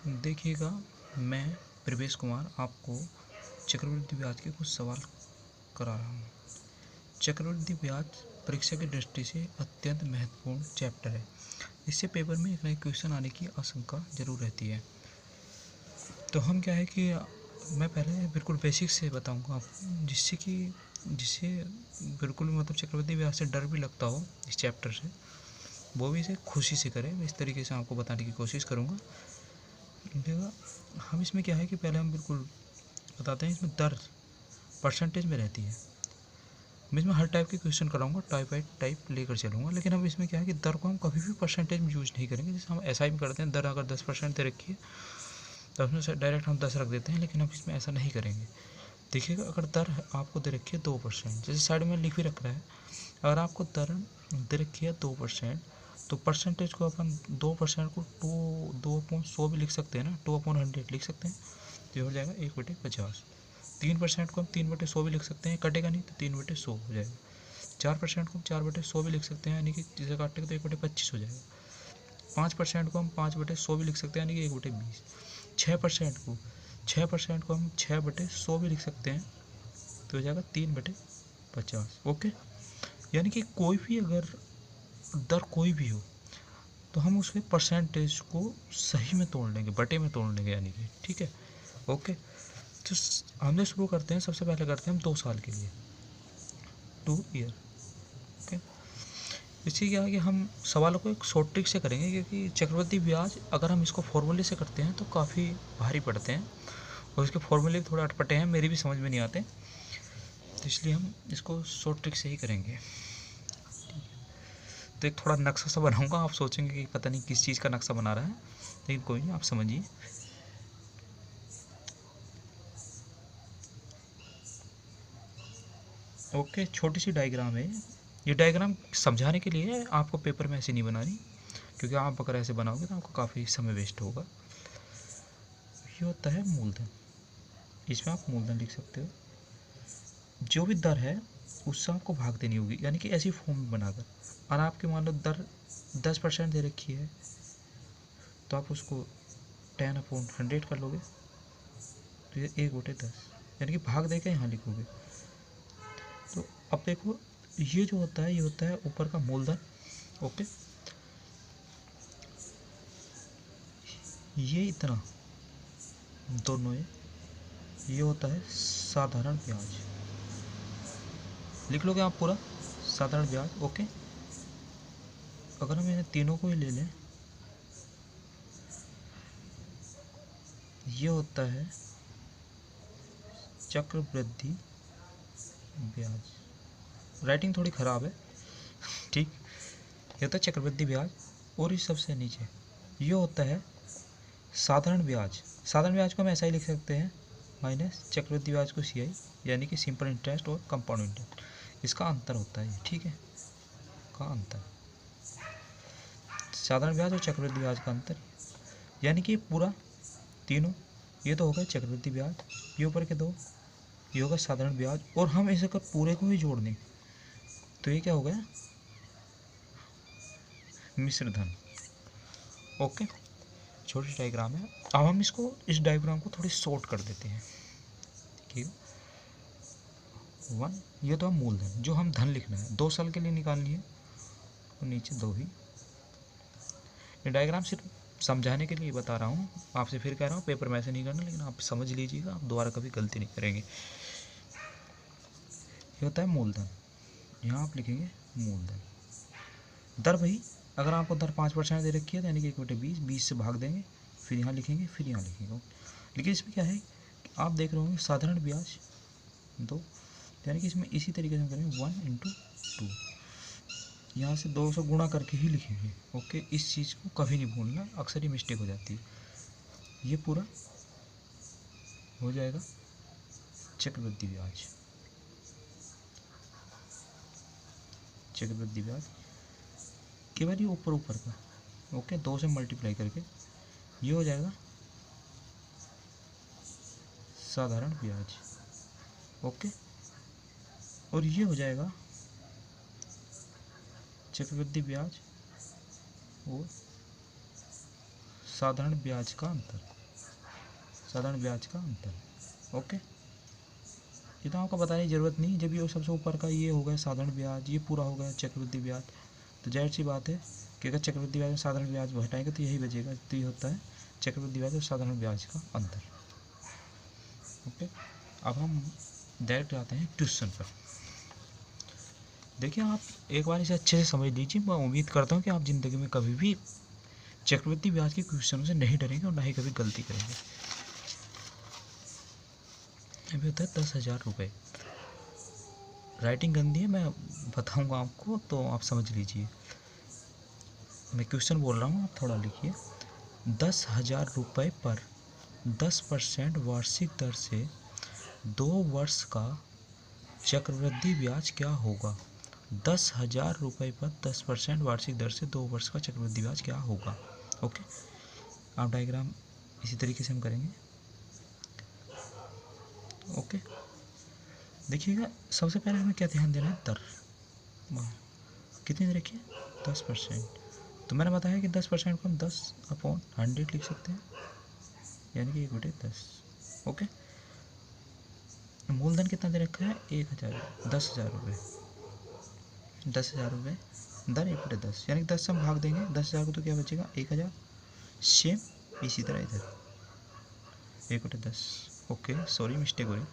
देखिएगा, मैं प्रवेश कुमार आपको चक्रवृद्धि ब्याज के कुछ सवाल करा रहा हूँ। चक्रवृद्धि ब्याज परीक्षा की दृष्टि से अत्यंत महत्वपूर्ण चैप्टर है। इससे पेपर में एक ना एक क्वेश्चन आने की आशंका जरूर रहती है। तो हम क्या है कि मैं पहले बिल्कुल बेसिक से बताऊंगा आपको, जिससे बिल्कुल मतलब चक्रवृद्धि ब्याज से डर भी लगता हो इस चैप्टर से, वो भी इसे खुशी से करें। इस तरीके से आपको बताने की कोशिश करूँगा। देखिएगा, हम इसमें क्या है कि पहले हम बिल्कुल बताते हैं इसमें दर परसेंटेज में रहती है। मैं इसमें हर टाइप के क्वेश्चन कराऊंगा, टाइप बाई टाइप लेकर चलूँगा, लेकिन हम इसमें क्या है कि दर को हम कभी भी परसेंटेज में यूज़ नहीं करेंगे। जैसे हम ऐसा भी करते हैं, दर अगर 10% दे रखी है तो उसमें से डायरेक्ट हम 10 रख देते हैं, लेकिन हम इसमें ऐसा नहीं करेंगे। देखिएगा, अगर दर आपको दे रखी है 2%, जैसे साइड में लिख भी रख रहा है, अगर आपको दर दे रखी है 2%, तो परसेंटेज को अपन 2% को 2/100 भी लिख सकते हैं ना, 2/100 लिख सकते हैं, तो ये हो जाएगा 1/50। 3% को हम 3/100 भी लिख सकते हैं, कटेगा नहीं तो 3/100 हो जाएगा। 4% को हम 4/100 भी लिख सकते हैं, यानी कि जिसे काटेगा तो 1/25 हो जाएगा। 5% को हम 5/100 भी लिख सकते हैं, यानी कि 1/20। 6% को हम 6/100 भी लिख सकते हैं, तो हो जाएगा 3/50। ओके, यानी कि कोई भी अगर दर कोई भी हो तो हम उसके परसेंटेज को सही में तोड़ लेंगे, बटे में तोड़ लेंगे, यानी कि ठीक है। ओके, तो हमने शुरू करते हैं, सबसे पहले करते हैं हम 2 साल के लिए, 2 ईयर। ओके, इसी क्या है कि हम सवालों को एक शॉर्ट ट्रिक से करेंगे, क्योंकि चक्रवृद्धि ब्याज अगर हम इसको फॉर्मूले से करते हैं तो काफ़ी भारी पड़ते हैं, और इसके फॉर्मूले थोड़ा अटपटे हैं, मेरी भी समझ में नहीं आते, तो इसलिए हम इसको शॉर्ट ट्रिक से ही करेंगे। तो एक थोड़ा नक्शा सा बनाऊंगा, आप सोचेंगे कि पता नहीं किस चीज़ का नक्शा बना रहा है, लेकिन कोई नहीं, आप समझिए। ओके, छोटी सी डायग्राम है ये। डायग्राम समझाने के लिए है, आपको पेपर में ऐसे नहीं बनानी, क्योंकि आप अगर ऐसे बनाओगे तो आपको काफ़ी समय वेस्ट होगा। ये होता है मूलधन, इसमें आप मूलधन लिख सकते हो। जो भी दर है उससे आपको भाग देनी होगी, यानी कि ऐसी फॉर्म में बनाकर। और आपके मान लो दर 10% दे रखी है, तो आप उसको 10/100 कर लोगे, तो ये 1/10, यानी कि भाग दे के यहाँ लिखोगे। तो अब देखो, ये जो होता है ये होता है ऊपर का मूलधन। ओके, ये इतना दोनों, ये होता है साधारण ब्याज। लिख लोगे आप पूरा साधारण ब्याज। ओके, अगर हम इन्हें तीनों को ही ले लें, ये होता है चक्रवृद्धि ब्याज। राइटिंग थोड़ी ख़राब है, ठीक। ये होता है चक्रवृद्धि ब्याज, और इस सबसे नीचे ये होता है साधारण ब्याज। साधारण ब्याज को हम ऐसा ही लिख सकते हैं, माइनस चक्रवृद्धि ब्याज को CI, यानी कि सिंपल इंटरेस्ट और कंपाउंड इंटरेस्ट। इसका अंतर होता है, ठीक है, का अंतर, साधारण ब्याज और चक्रवृद्धि ब्याज का अंतर, यानी कि पूरा तीनों, ये तो हो गया चक्रवृद्धि ब्याज, ये ऊपर के दो, ये होगा साधारण ब्याज, और हम इसे अगर पूरे को ही जोड़ दें तो ये क्या हो गया, मिश्र धन। ओके, छोटी डायग्राम है। अब हम इस डायग्राम को थोड़ी शॉर्ट कर देते हैं। देखिए, 1, ये तो है मूलधन, जो हम धन लिखना है 2 साल के लिए निकालनी है, और नीचे 2 ही। ये डायग्राम सिर्फ समझाने के लिए बता रहा हूँ, आपसे फिर कह रहा हूँ पेपर में ऐसे नहीं करना, लेकिन आप समझ लीजिएगा, आप दोबारा कभी गलती नहीं करेंगे। ये होता है मूलधन, यहाँ आप लिखेंगे मूलधन। दर वही, अगर आपको दर 5% दे रखी है तो यानी कि 1/20, 20 से भाग देंगे, फिर यहाँ लिखेंगे, फिर यहाँ लिखेंगे। लेकिन इसमें क्या है, आप देख रहे होंगे साधारण ब्याज 2, यानी कि इसमें इसी तरीके से हम करेंगे 1/2, यहाँ से 2 से गुणा करके ही लिखेंगे। ओके, इस चीज़ को कभी नहीं भूलना, अक्सर ही मिस्टेक हो जाती है। ये पूरा हो जाएगा चक्रवृद्धि ब्याज। चक्रवृद्धि ब्याज केवल ये ऊपर ऊपर का, ओके, 2 से मल्टीप्लाई करके ये हो जाएगा साधारण ब्याज। ओके, और ये हो जाएगा चक्रवृद्धि ब्याज और साधारण ब्याज का अंतर, साधारण ब्याज का अंतर। ओके, ये तो आपको बताने की जरूरत नहीं। जब ये सबसे ऊपर का ये हो गया साधारण ब्याज, ये पूरा हो गया चक्रवृद्धि ब्याज, तो जाहिर सी बात है कि अगर चक्रवृद्धि ब्याज और साधारण ब्याज घटाएंगे तो यही बचेगा। तो ये होता है चक्रवृद्धि ब्याज और साधारण ब्याज का अंतर। ओके, अब हम डायरेक्ट आते हैं क्वेश्चन पर। देखिए, आप एक बार इसे अच्छे से समझ लीजिए। मैं उम्मीद करता हूँ कि आप ज़िंदगी में कभी भी चक्रवृद्धि ब्याज के क्वेश्चनों से नहीं डरेंगे और ना ही कभी गलती करेंगे। अभी होता है 10,000 रुपये। राइटिंग गंदी है, मैं बताऊंगा आपको, तो आप समझ लीजिए। मैं क्वेश्चन बोल रहा हूँ, आप थोड़ा लिखिए। 10,000 रुपये पर 10% वार्षिक दर से 2 वर्ष का चक्रवृद्धि ब्याज क्या होगा? 10,000 रुपये पर 10% वार्षिक दर से 2 वर्ष का चक्रवृद्धि ब्याज क्या होगा? ओके, आप डायग्राम इसी तरीके से हम करेंगे। ओके, देखिएगा, सबसे पहले हमें क्या ध्यान देना है? दर कितनी दे रखी है? 10%। तो मैंने बताया कि 10% को हम 10/100 लिख सकते हैं, यानी कि 1/10। ओके, मूलधन कितना दे रखा है? 1,000, 10,000 रुपये। 10,000 रुपये दर 1/10, यानी कि 10 से हम भाग देंगे 10,000 को, तो क्या बचेगा? 1,000। सेम इसी तरह इधर 1/10। ओके, सॉरी मिस्टेक हो रही।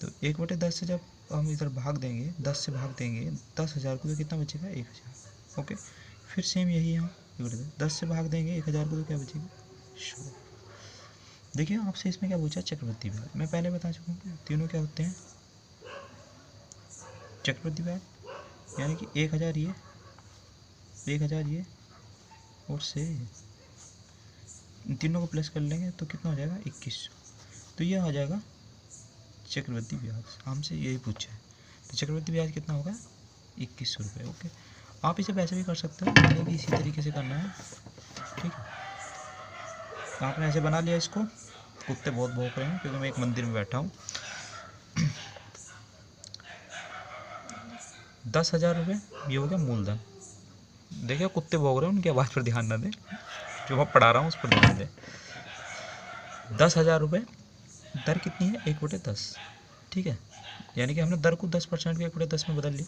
तो 1/10 से जब हम इधर भाग देंगे, 10 से भाग देंगे 10,000 को, तो कितना बचेगा? 1,000। ओके, फिर सेम यही है, 10 से भाग देंगे 1,000 को, तो क्या बचेगा? 100। देखिए, आपसे इसमें क्या पूछा? चक्रवृद्धि ब्याज। मैं पहले बता चुका हूँ तीनों क्या होते हैं? चक्रवृद्धि ब्याज, यानी कि 1,000 ये, 1,000 ये, और से इन तीनों को प्लस कर लेंगे तो कितना हो जाएगा? 2,100। तो यह आ जाएगा चक्रवृद्धि ब्याज। हमसे यही पूछा है। तो चक्रवृद्धि ब्याज कितना होगा? 2,100 रुपये। ओके, आप इसे वैसे भी कर सकते हो, यानी कि इसी तरीके से करना है। ठीक है, आपने ऐसे बना लिया इसको। कुत्ते बहुत भौंक रहे हैं क्योंकि मैं एक मंदिर में बैठा हूँ। 10,000 रुपये ये हो गया मूलधन। देखिए, कुत्ते भौंक रहे हैं, उनकी आवाज़ पर ध्यान ना दें, जो मैं पढ़ा रहा हूँ उस पर ध्यान दें। 10,000 रुपये, दर कितनी है? 1/10। ठीक है, यानी कि हमने दर को 10% के 1/10 में बदल लिया।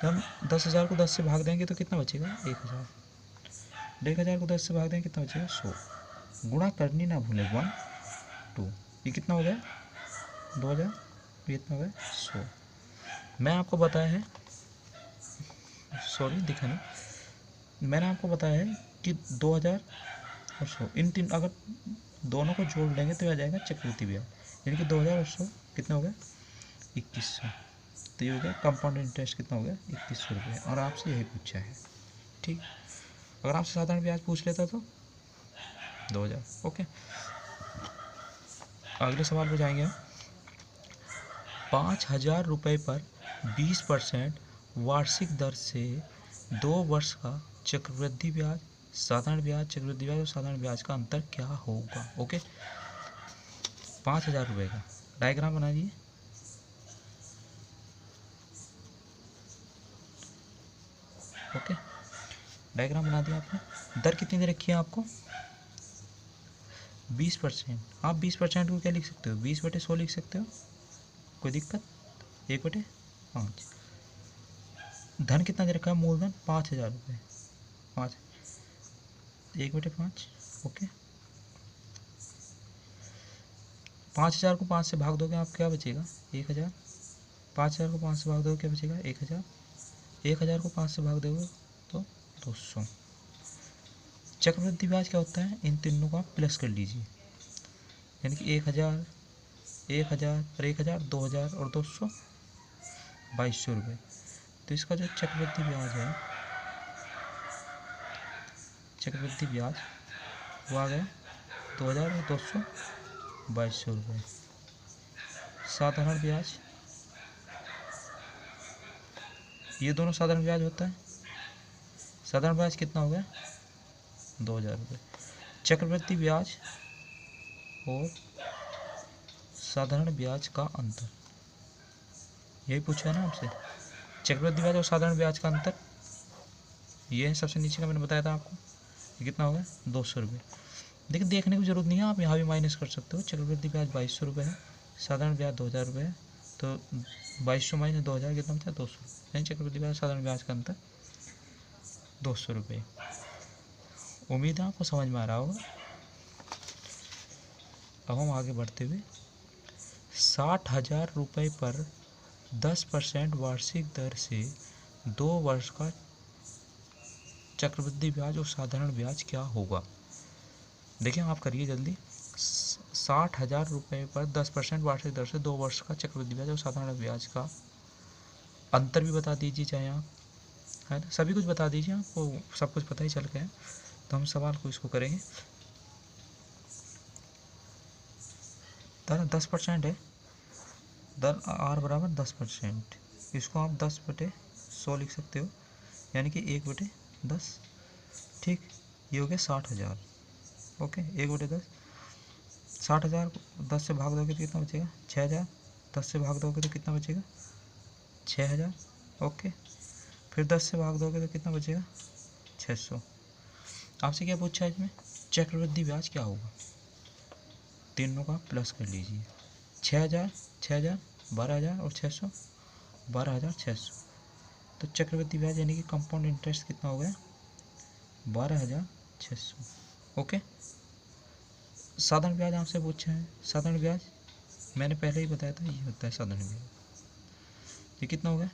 तो हम 10,000 को 10 से भाग देंगे तो कितना बचेगा? 1,000। 1,000 को 10 से भाग देंगे कितना बचेगा? 100। गुणा करनी ना भूलें, 1 2। ये कितना हो गया? 2,000। ये कितना हो गया? 100। मैं आपको बताया है, सॉरी दिखा नहीं, मैंने आपको बताया है कि 2,000 और 100, इन तीन अगर दोनों को जोड़ लेंगे तो आ जाएगा चक्रवृद्धि ब्याज। यानी कि 2,000 और 100 कितना हो गया? 2,100। तो ये हो गया कंपाउंड इंटरेस्ट। कितना हो गया? 2,100 रुपये। और आपसे यही पूछा है। ठीक, अगर आपसे साधारण ब्याज पूछ लेता तो 2,000। ओके, अगले सवाल पर जाएंगे हम। 5,000 रुपये पर 20% वार्षिक दर से 2 वर्ष का चक्रवृद्धि ब्याज, साधारण ब्याज, चक्रवृद्धि ब्याज और साधारण ब्याज का अंतर क्या होगा? ओके, 5,000 रुपये का डायग्राम बना दिए। ओके, डायग्राम बना दिया आपने। दर कितनी दे रखी है आपको? 20%। आप 20% को क्या लिख सकते हो? 20/100 लिख सकते हो, कोई दिक्कत? 1/5। धन कितना दे रखा है? मूलधन 5,000 रुपये। 5 1/5। ओके, 5,000 को 5 से भाग दोगे आप, क्या बचेगा? 1,000। 5,000 को 5 से भाग दोगे क्या बचेगा? 1,000। 1,000 को 5 से भाग दोगे तो 200। चक्रवृद्धि ब्याज क्या होता है? इन तीनों को आप प्लस कर लीजिए, यानी कि 1,000, 1,000 और 1,000, 2,000 और 200, 2,200 रुपये। तो इसका जो चक्रवृद्धि ब्याज है, चक्रवृद्धि ब्याज वो आ गया 2,000 और 200, 2,200 रुपये। साधारण ब्याज, ये दोनों साधारण ब्याज होता है। साधारण ब्याज कितना हो गया? 2,000 रुपये। चक्रवृद्धि ब्याज और साधारण ब्याज का अंतर, यही पूछा है ना आपसे। चक्रवृद्धि ब्याज और साधारण ब्याज का अंतर ये है, सबसे नीचे का मैंने बताया था आपको। ये कितना हो गया? 200 रुपये। देखिए देखने की जरूरत नहीं है, आप यहाँ भी माइनस कर सकते हो। चक्रवृद्धि ब्याज 2200 रुपये है, साधारण ब्याज 2000 रुपये है, तो 2200 माइनस 2000 कितना बचा? 200। यानी चक्रवृद्धि ब्याज साधारण ब्याज का अंतर 200 रुपये। उम्मीद है आपको समझ में आ रहा होगा। अब हम आगे बढ़ते हुए 60,000 रुपये पर 10% वार्षिक दर से 2 वर्ष का चक्रवृद्धि ब्याज और साधारण ब्याज क्या होगा? देखिए आप करिए जल्दी। 60,000 रुपये पर 10% वार्षिक दर से 2 वर्ष का चक्रवृद्धि ब्याज और साधारण ब्याज का अंतर भी बता दीजिए, चाहे आप, है ना, सभी कुछ बता दीजिए, आपको सब कुछ पता ही चल गया है। तो हम सवाल को इसको करेंगे। दर 10% है, दर आर बराबर 10%। इसको आप 10/100 लिख सकते हो, यानी कि 1/10। ठीक, ये हो गया 60,000। ओके, 1/10। 60,000 10 से भाग दोगे तो कितना बचेगा? 6,000। 10 से भाग दोगे तो कितना बचेगा? 6,000। ओके, फिर 10 से भाग दोगे तो कितना बचेगा? 600। आपसे क्या पूछा है इसमें? चक्रवृद्धि ब्याज क्या होगा? तीनों का प्लस कर लीजिए। 6,000, 6,000, 12,000 और 600, 12,600। तो चक्रवृद्धि ब्याज यानी कि कंपाउंड इंटरेस्ट कितना हो गया? 12,600। ओके, साधारण ब्याज आपसे पूछा है। साधारण ब्याज मैंने पहले ही बताया था, ये होता है साधारण ब्याज। ये कितना हो गया?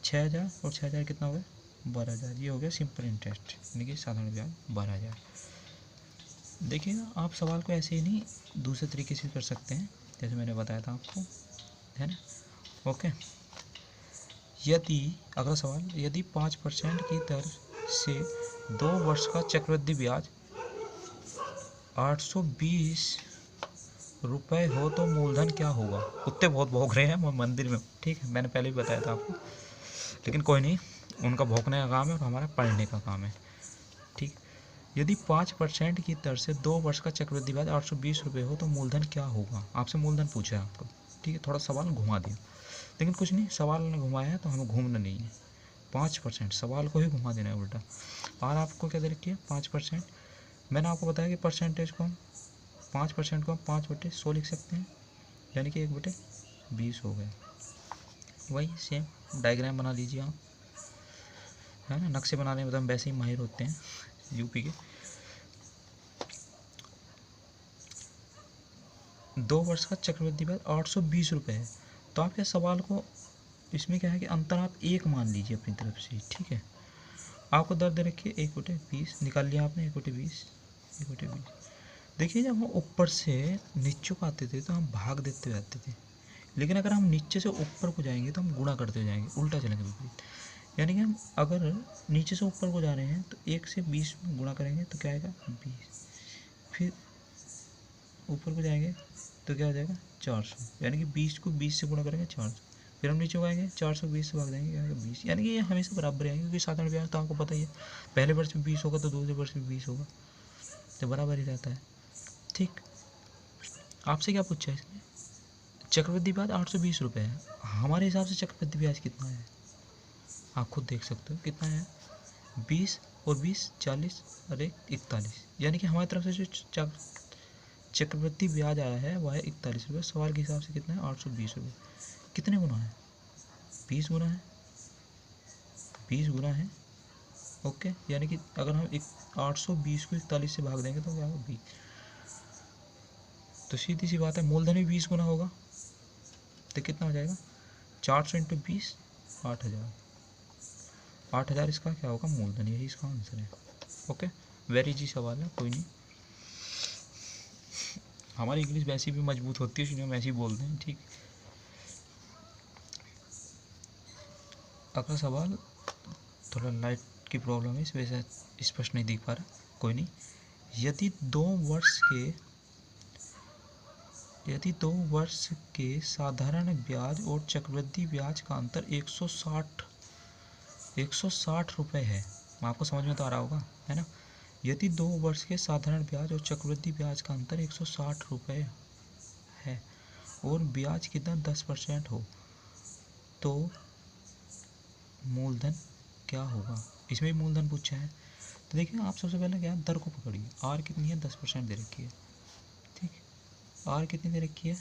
6,000 और 6,000 कितना हो गया? 12,000। ये हो गया सिंपल इंटरेस्ट, यानी कि साधारण ब्याज 12,000। देखिएगा, आप सवाल को ऐसे ही नहीं दूसरे तरीके से कर सकते हैं, जैसे मैंने बताया था आपको, है ना। ओके, यदि अगला सवाल, यदि 5% की दर से 2 वर्ष का चक्रवृद्धि ब्याज 820 रुपये हो तो मूलधन क्या होगा? कुत्ते बहुत भौंक रहे हैं, मैं मंदिर में। ठीक है, मैंने पहले ही बताया था आपको, लेकिन कोई नहीं, उनका भौंकने का काम है और हमारा पढ़ने का काम है। ठीक, यदि 5% की दर से 2 वर्ष का चक्रवृद्धि ब्याज 820 रुपये हो तो मूलधन क्या होगा? आपसे मूलधन पूछा है आपको। ठीक है, थोड़ा सवाल घुमा दिया, लेकिन कुछ नहीं, सवाल ने घुमाया है तो हमें घूमना नहीं है। 5% सवाल को ही घुमा देना है उल्टा। और आपको क्या दे रखी है? 5%। मैंने आपको बताया कि परसेंटेज को हम 5% को हम 5/100 लिख सकते हैं, यानी कि 1/20 हो गया। वही सेम डायग्राम बना लीजिए आप, है ना। नक्शे बनाने में तो हम वैसे ही माहिर होते हैं, यूपी के। 2 वर्ष का चक्रवृद्धि ब्याज 820 रुपये है, तो आपके सवाल को इसमें क्या है कि अंतर आप 1 मान लीजिए अपनी तरफ से। ठीक है, आपको दर दे रखिए 1/20, निकाल लिया आपने 1/20, 1/20। देखिए, जब हम ऊपर से नीचे को आते थे तो हम भाग देते हुए आते थे, लेकिन अगर हम नीचे से ऊपर को जाएंगे तो हम गुणा करते जाएंगे, उल्टा चलेंगे विपरीत। यानी कि हम अगर नीचे से ऊपर को जा रहे हैं तो 1 से 20 में गुणा करेंगे तो क्या आएगा? 20। फिर ऊपर को जाएंगे तो क्या हो जाएगा? 400। यानी कि 20 को 20 से गुणा करेंगे 400। फिर हम नीचे को आएंगे 420 से भाग देंगे, क्या आएगा? 20। यानी कि ये हमेशा बराबर आएंगे, क्योंकि साधारण ब्याज तो आपको पता ही है, पहले वर्ष में 20 होगा तो दूसरे वर्ष में 20 होगा, तो बराबर ही रहता है। ठीक, आपसे क्या पूछा है इसने? चक्रवृद्धि ब्याज 820 रुपये है, हमारे हिसाब से चक्रवृद्धि ब्याज कितना है? आप खुद देख सकते हो कितना है। 20 और 20 40 और 1 41, यानी कि हमारी तरफ से जो चक्रवृद्धि ब्याज आया है वह है 41 रुपये। सवाल के हिसाब से कितना है? 820 रुपये। कितने गुना है? 20 गुना है, 20 गुना है। ओके, यानी कि अगर हम 820 को 41 से भाग देंगे तो क्या होगा? 20। तो सीधी सी बात है, मूलधन भी 20 गुना होगा, तो कितना हो जाएगा? 400 इंटू 20, 8,000। 8,000 इसका क्या होगा? मूलधन, यही इसका आंसर है। ओके, वेरी इजी सवाल है, कोई नहीं। हमारी इंग्लिश वैसी भी मजबूत होती है, इसलिए हम ऐसे ही बोलते हैं। ठीक, अगला सवाल थोड़ा लाइट की प्रॉब्लम है, इस वजह से स्पष्ट नहीं दिख पा रहा, कोई नहीं। यदि 2 वर्ष के साधारण ब्याज और चक्रवृद्धि ब्याज का अंतर 160 रुपये है, आपको समझ में तो आ रहा होगा, है ना। यदि 2 वर्ष के साधारण ब्याज और चक्रवृद्धि ब्याज का अंतर 160 रुपये है और ब्याज की दर 10% हो तो मूलधन क्या होगा? इसमें भी मूलधन पूछा है। तो देखिए आप सबसे पहले क्या दर को पकड़िए। आर कितनी है, 10% दे रखी है, ठीक। आर कितनी दे रखी है,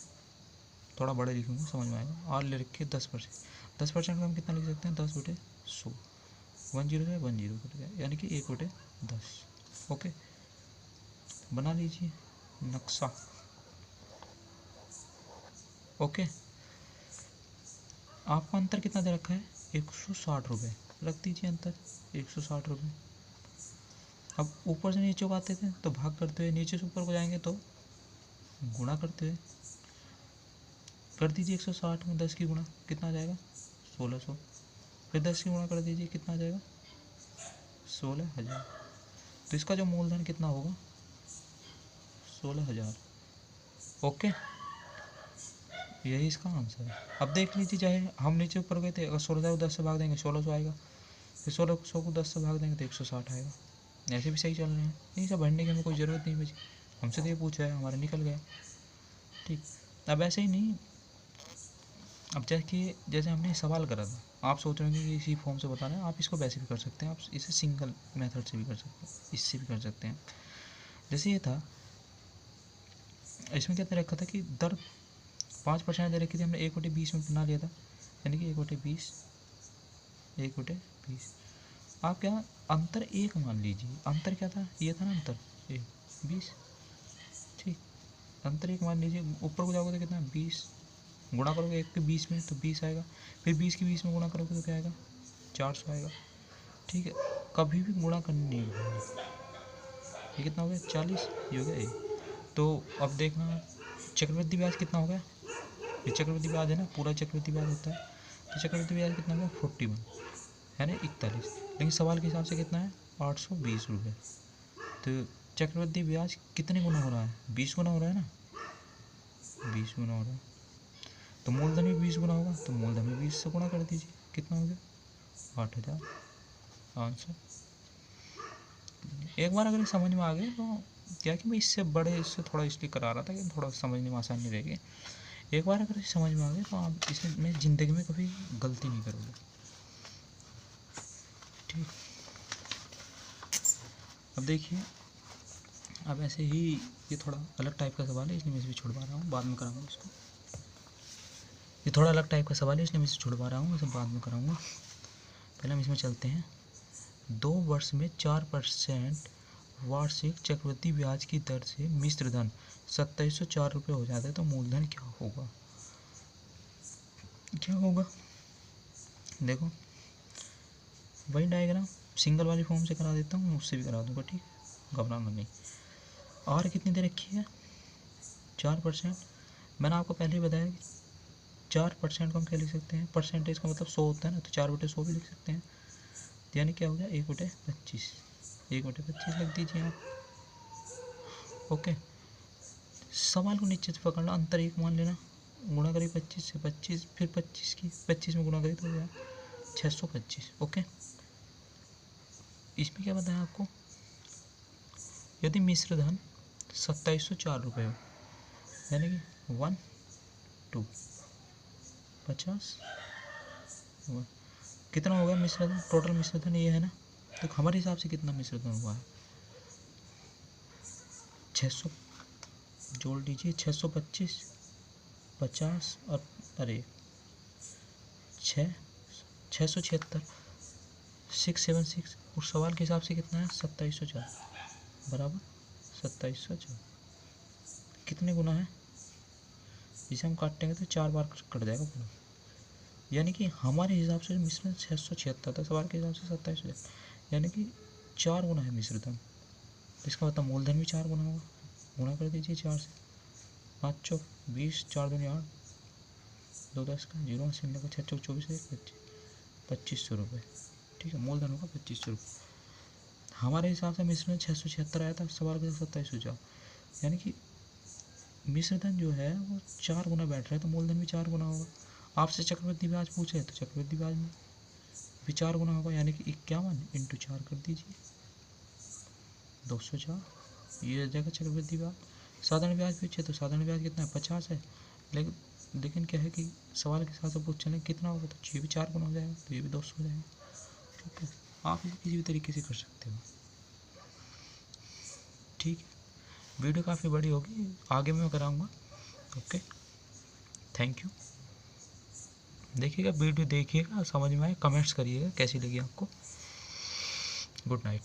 थोड़ा बड़ा लिखूंगा समझ में आएगा। आर ले रखी है 10%। 10% का हम कितना लिख सकते हैं, 10/100। 10 है 10 कट गया, यानी कि 1/10। ओके, बना लीजिए नक्शा। ओके, आपको अंतर कितना दे रखा है, 160 रुपये, रख दीजिए अंतर 160 रुपये। अब ऊपर से नीचे को आते थे तो भाग करते हुए, नीचे से ऊपर को जाएंगे तो गुणा करते हुए कर दीजिए। 160 में 10 की गुणा कितना आ जाएगा, 1600। फिर 10 की गुणा कर दीजिए, कितना आ जाएगा, 16,000। तो इसका जो मूलधन कितना होगा, 16,000। ओके, यही इसका आंसर है। अब देख लीजिए, चाहे हम नीचे ऊपर गए थे, अगर 16,000 को 10 से भाग देंगे 1600 आएगा, फिर 1600 को 10 से भाग देंगे तो 160 आएगा। ऐसे भी सही चल रहे हैं, यही सब भरने की हमें कोई ज़रूरत नहीं बची। हमसे तो ये पूछा है, हमारा निकल गया, ठीक। अब ऐसे ही नहीं, अब जैसे हमने सवाल करा था, आप सोच रहे होंगे कि इसी फॉर्म से बता रहे हैं, आप इसको वैसे भी कर सकते हैं, आप इसे सिंगल मेथड से भी कर सकते हैं, इससे भी कर सकते हैं। जैसे ये था, इसमें क्या दे रखा था कि दर 5% दे रखी थी, हमने 1/20 में बना लिया था, यानी कि 1/20, 1/20। आप क्या अंतर 1 मान लीजिए, अंतर क्या था, ये था ना अंतर 20, ठीक। अंतर 1 मान लीजिए, ऊपर को जाओगे तो कितना 20, गुणा करोगे 1/20 में तो 20 आएगा, फिर 20 की 20 में गुणा करोगे तो क्या आएगा, 400 आएगा, ठीक है। कभी भी गुणा करनी नहीं भूलना। ये कितना हो गया, 40, ये हो गया ये। तो अब देखना चक्रवृद्धि ब्याज कितना हो गया, ये चक्रवृद्धि ब्याज है ना, पूरा चक्रवृद्धि ब्याज होता है, तो चक्रवृद्धि ब्याज कितना हो गया, 41, है ना 41। लेकिन सवाल के हिसाब से कितना है, 820 रुपये। तो चक्रवृद्धि ब्याज कितने गुना हो रहा है, 20 गुना हो रहा है ना, 20 गुना हो रहा है। तो मूलधन भी 20 गुना होगा, तो मूलधन भी 20 से गुणा कर दीजिए, कितना हो गया, 8,000 आंसर। एक बार अगर समझ में आ गया तो क्या कि मैं इससे बड़े इससे थोड़ा इसलिए करा रहा था कि थोड़ा समझने में आसानी रहेगी। एक बार अगर समझ में आ गया तो आप इसे में ज़िंदगी में कभी गलती नहीं करोगे, ठीक। अब देखिए, अब ऐसे ही ये थोड़ा अलग टाइप का सवाल है, इसलिए मैं इसे भी छुड़वा रहा हूँ, बाद में कराऊंगा इसको। ये थोड़ा अलग टाइप का सवाल है, इसलिए मैं इसे छुड़वा रहा हूँ, इसे बाद में कराऊंगा। पहले हम इसमें चलते हैं। 2 वर्ष में 4% वार्षिक चक्रवृद्धि ब्याज की दर से मिश्र धन 2704 रुपये हो जाता है, तो मूलधन क्या होगा, क्या होगा। देखो वही डायग्राम सिंगल वाली फॉर्म से करा देता हूँ, उससे भी करा दूँगा, ठीक, घबराना नहीं। और कितनी दे रखी है, 4%। मैंने आपको पहले ही बताया कि 4% को हम क्या लिख सकते हैं, परसेंटेज का मतलब 100 होता है ना, तो 4/100 भी लिख सकते हैं, यानी क्या हो गया, 1/25, 1/25 लिख दीजिए आप। ओके, सवाल को नीचे से पकड़ना, अंतर 1 मान लेना, गुणा करिए 25 से, 25 फिर 25 की 25 में गुणा करिए तो हो गया 625। ओके, इसमें क्या बताया आपको, यदि मिश्र धन 2704 रुपये हो, यानी कि 1 2 50 1, कितना हो गया मिश्र धन, टोटल मिश्र धन ये है ना, तो हमारे हिसाब से कितना मिश्र धन हुआ है, 600 जोड़ लीजिए, 625 50 और अरे 676 676, और सवाल के हिसाब से कितना है, 2704 बराबर 2704, कितने गुना है, इसे हम काटेंगे तो 4 बार कट जाएगा पूरा, यानी कि हमारे हिसाब से मिश्रण 676 था, सवाल के हिसाब से 27,000, यानी कि 4 गुना है मिश्र धन। इसका मतलब मूलधन भी 4 गुना होगा, गुणा कर दीजिए 4 से, 5 चौक 20, 4 दूनी 8, 2 10 का 0 80 लगा, 6 चौक 24 2500 रुपये, ठीक है, मूलधन होगा 2500 रुपये। हमारे हिसाब से मिश्रण 676 आया था, सवाल के 27,000, यानी कि मिश्रधन जो है वो 4 गुना बैठ रहा है, तो मूलधन भी 4 गुना होगा। आपसे चक्रवृद्धि ब्याज पूछे तो चक्रवृद्धि ब्याज में भी 4 गुना होगा, यानी कि 51 × 4 कर दीजिए, 204, ये जगह चक्रवृद्धि ब्याज। साधारण ब्याज पूछे तो साधारण ब्याज कितना है, 50 है, लेकिन क्या है कि सवाल के साथ पूछ चलें कितना होगा, तो ये भी 4 गुना हो जाएगा, तो ये भी 200 हो जाएगा, ठीक है। आप इसे किसी भी तरीके से कर सकते हो, ठीक है, वीडियो काफ़ी बड़ी होगी, आगे मैं कराऊंगा। Okay, thank you. देखिएगा वीडियो, देखिएगा, समझ में आए, कमेंट्स करिएगा कैसी लगी आपको। Good night.